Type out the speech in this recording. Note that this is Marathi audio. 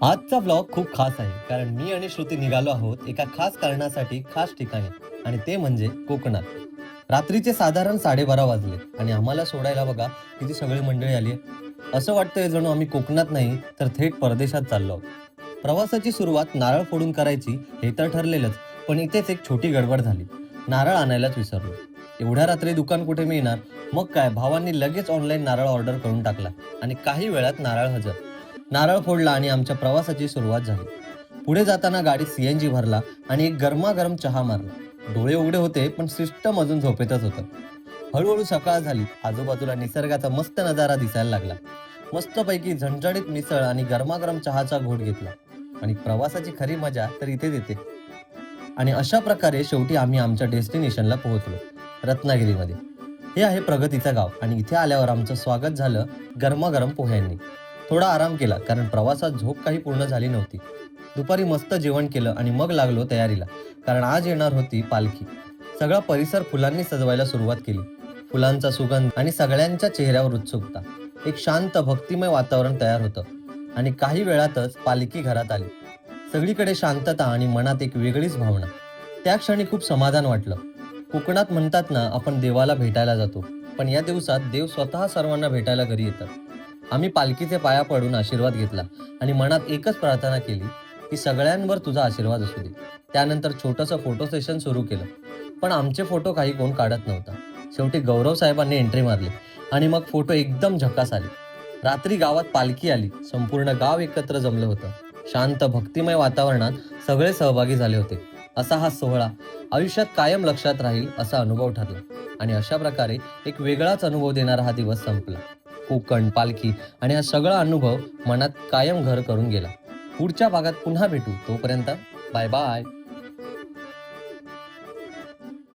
आजचा व्लॉग खूप खास आहे कारण मी आणि श्रुती निघालो आहोत एका खास कारणासाठी खास ठिकाणी आणि ते म्हणजे कोकणात. रात्रीचे साधारण 12:30 वाजले आणि आम्हाला सोडायला बघा किती सगळी मंडळी आली आहे. असं वाटतंय जणू आम्ही कोकणात नाही तर थेट परदेशात चाललो आहोत. प्रवासाची सुरुवात नारळ फोडून करायची हे तर ठरलेलंच, पण इथेच एक छोटी गडबड झाली. नारळ आणायलाच विसरलो. एवढ्या रात्री दुकान कुठे मिळणार? मग काय, भावांनी लगेच ऑनलाईन नारळ ऑर्डर करून टाकला आणि काही वेळात नारळ हजर. नारळ फोडला आणि आमच्या प्रवासाची सुरुवात झाली. पुढे जाताना गाडीत सीएनजी भरला आणि एक गरमागरम चहा मारला. डोळे उघडे होते पण सिस्टम अजून झोपेतच होतं. हळूहळू सकाळ झाली. आजूबाजूला निसर्गाचा मस्त नजारा दिसायला लागला. मस्तपैकी झणझणीत मिसळ आणि गरमागरम चहाचा घोट घेतला आणि प्रवासाची खरी मजा तर इथेच येते. आणि अशा प्रकारे शेवटी आम्ही आमच्या डेस्टिनेशनला पोहोचलो, रत्नागिरीमध्ये. हे आहे प्रगतीचं गाव आणि इथे आल्यावर आमचं स्वागत झालं गरमागरम पोह्यांनी. थोडा आराम केला कारण प्रवासात झोप काही पूर्ण झाली नव्हती. दुपारी मस्त जेवण केलं आणि मग लागलो तयारीला, कारण आज येणार होती पालखी. सगळा परिसर फुलांनी सजवायला सुरुवात केली. फुलांचा सुगंध आणि सगळ्यांच्या चेहऱ्यावर उत्सुकता. एक शांत भक्तिमय वातावरण तयार होतं आणि काही वेळातच पालखी घरात आली. सगळीकडे शांतता आणि मनात एक वेगळीच भावना. त्या क्षणी खूप समाधान वाटलं. कोकणात म्हणतात ना, आपण देवाला भेटायला जातो, पण या दिवसात देव स्वतः सर्वांना भेटायला घरी येतात. आम्ही पालखीचे पाया पडून आशीर्वाद घेतला आणि मनात एकच प्रार्थना केली की सगळ्यांवर तुझा आशीर्वाद असू दे. त्यानंतर छोटंसं फोटो सेशन सुरू केलं, पण आमचे फोटो काही कोण काढत नव्हता. शेवटी गौरव साहेबांनी एंट्री मारली आणि मग फोटो एकदम झकास आले. रात्री गावात पालखी आली. संपूर्ण गाव एकत्र जमलं होतं. शांत भक्तिमय वातावरणात सगळे सहभागी झाले होते. असा हा सोहळा आयुष्यात कायम लक्षात राहील असा अनुभव ठरला. आणि अशा प्रकारे एक वेगळाच अनुभव देणारा हा दिवस संपला. कोकण, पालखी आणि हा सगळा अनुभव मनात कायम घर करून गेला. पुढच्या भागात पुन्हा भेटू. तोपर्यंत बाय बाय.